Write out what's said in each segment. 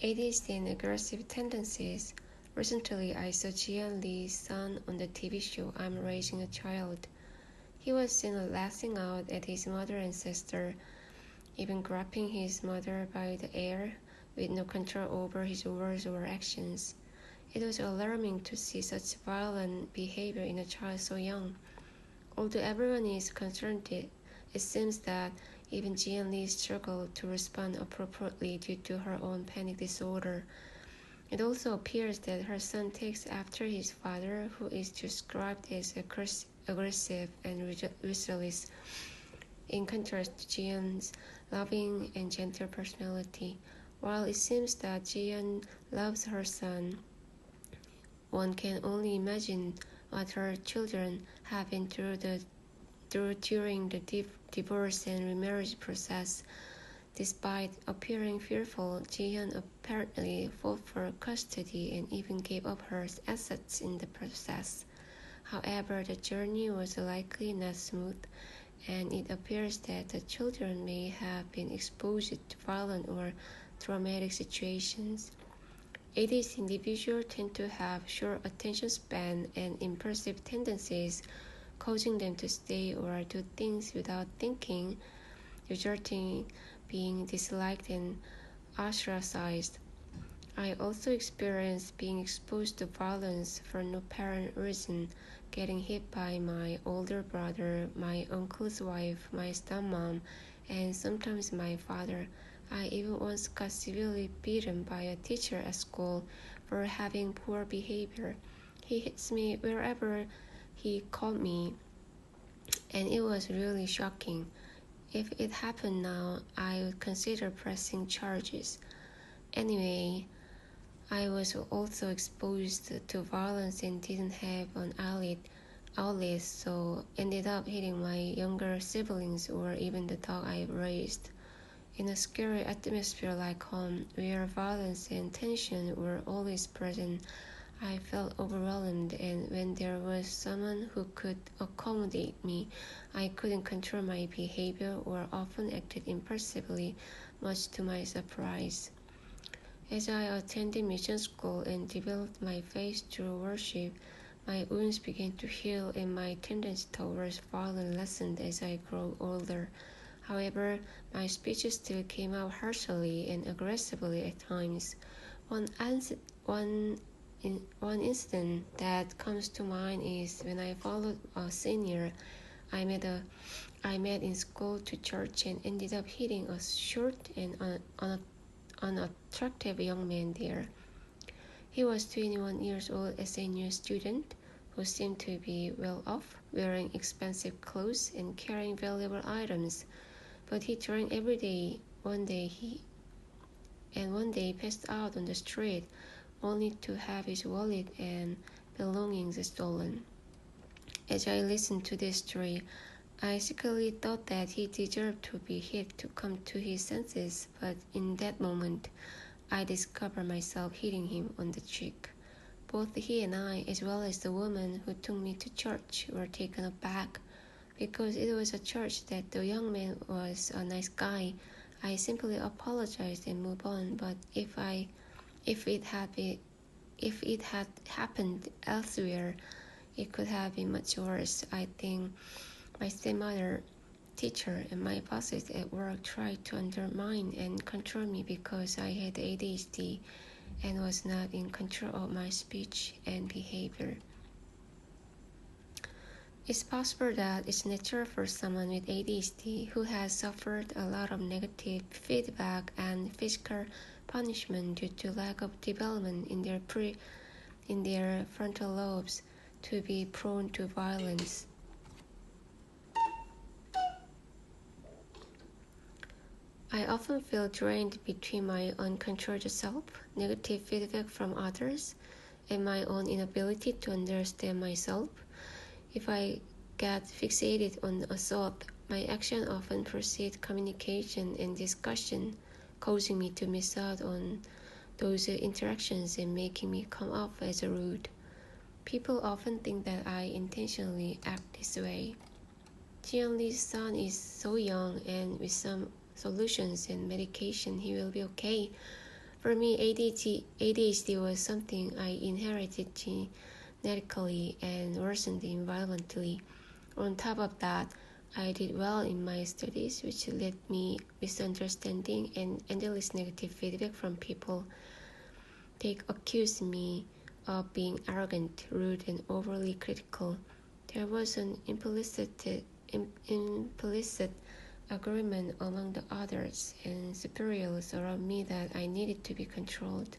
ADHD and aggressive tendencies. Recently, I saw Jian Lee's son on the TV show I'm Raising a Child. He was seen lashing out at his mother and sister, even grabbing his mother by the hair, with no control over his words or actions. It was alarming to see such violent behavior in a child so young. Although everyone is concerned, it seems that even Jian Lee struggled to respond appropriately due to her own panic disorder. It also appears that her son takes after his father, who is described as aggressive and relentless, in contrast to Jian's loving and gentle personality. While it seems that Jian loves her son, one can only imagine what her children have been through during the divorce and remarriage process. Despite appearing fearful, Jihyun apparently fought for custody and even gave up her assets in the process. However, the journey was likely not smooth, and it appears that the children may have been exposed to violent or traumatic situations. ADHD individuals tend to have short attention span and impulsive tendencies, causing them to say or do things without thinking, resulting being disliked and ostracized. I also experienced being exposed to violence for no apparent reason, getting hit by my older brother, my uncle's wife, my stepmom, and sometimes my father. I even once got severely beaten by a teacher at school for having poor behavior. He hits me wherever he caught me, and it was really shocking. If it happened now, I would consider pressing charges. Anyway, I was also exposed to violence and didn't have an outlet, so ended up hitting my younger siblings or even the dog I raised. In a scary atmosphere like home, where violence and tension were always present, I felt overwhelmed, and when there was someone who could accommodate me, I couldn't control my behavior or often acted impulsively, much to my surprise. As I attended mission school and developed my faith through worship, my wounds began to heal and my tendency towards violence lessened as I grew older. However, my speech still came out harshly and aggressively at times. One incident that comes to mind is when I followed a senior I met in school to church and ended up hitting a short and unattractive young man there. He was 21 years old as a new student who seemed to be well off, wearing expensive clothes and carrying valuable items. But he drank every day. One day passed out on the street, only to have his wallet and belongings stolen. As I listened to this story, I secretly thought that he deserved to be hit to come to his senses, but in that moment, I discovered myself hitting him on the cheek. Both he and I, as well as the woman who took me to church, were taken aback. Because it was a church that the young man was a nice guy, I simply apologized and moved on. But if it had happened elsewhere, it could have been much worse. I think my stepmother, teacher, and my bosses at work tried to undermine and control me because I had ADHD and was not in control of my speech and behavior. It's possible that it's natural for someone with ADHD who has suffered a lot of negative feedback and physical punishment due to lack of development in their frontal lobes to be prone to violence. I often feel drained between my uncontrolled self, negative feedback from others, and my own inability to understand myself. If I get fixated on a thought, my action often precedes communication and discussion, causing me to miss out on those interactions and making me come off as rude. People often think that I intentionally act this way. Jian Li's son is so young, and with some solutions and medication, he will be okay. For me, ADHD was something I inherited genetically and worsened violently. On top of that, I did well in my studies, which led me misunderstanding and endless negative feedback from people. They accused me of being arrogant, rude, and overly critical. There was an implicit agreement among the others and superiors around me that I needed to be controlled.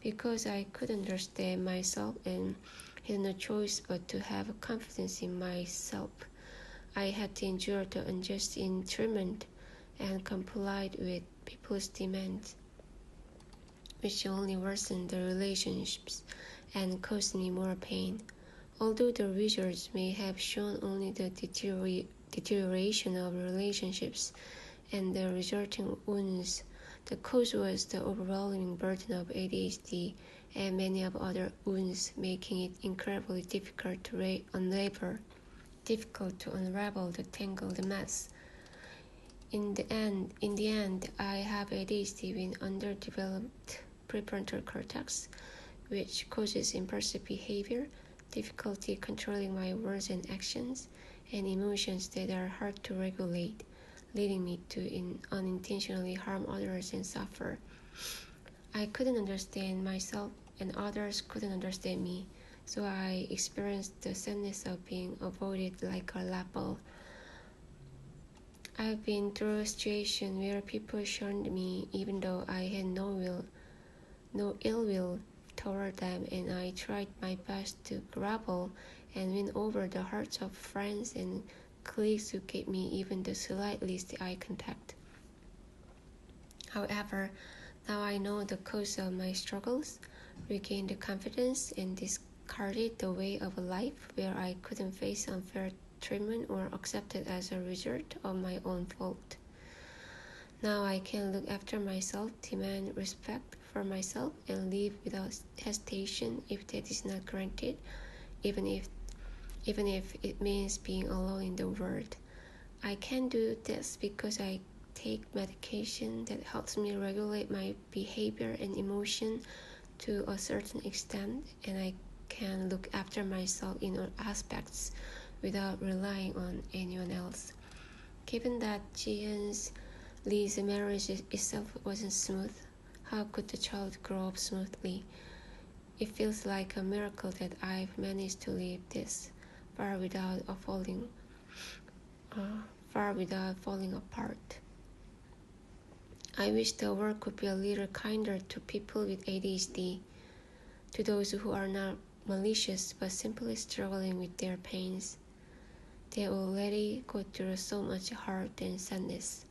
Because I could understand myself and had no choice but to have confidence in myself, I had to endure the unjust treatment and complied with people's demands, which only worsened the relationships and caused me more pain. Although the results may have shown only the deterioration of relationships and the resulting wounds, the cause was the overwhelming burden of ADHD and many of other wounds, making it incredibly difficult to unravel the tangled mess. In the end, I have ADHD with underdeveloped prefrontal cortex, which causes impulsive behavior, difficulty controlling my words and actions, and emotions that are hard to regulate, leading me to unintentionally harm others and suffer. I couldn't understand myself, and others couldn't understand me, so I experienced the sadness of being avoided like a label. I've been through a situation where people shunned me even though I had no ill will toward them, and I tried my best to grapple and win over the hearts of friends and colleagues who gave me even the slightest eye contact. However, now I know the cause of my struggles, regained the confidence, and discarded the way of a life where I couldn't face unfair treatment or accept it as a result of my own fault. Now I can look after myself, demand respect for myself, and live without hesitation if that is not granted, even if it means being alone in the world. I can do this because I take medication that helps me regulate my behavior and emotion to a certain extent, and I can look after myself in all aspects without relying on anyone else. Given that Lee's marriage itself wasn't smooth, how could the child grow up smoothly? It feels like a miracle that I've managed to live this far without falling apart. I wish the world could be a little kinder to people with ADHD, to those who are not malicious but simply struggling with their pains. They already go through so much hurt and sadness.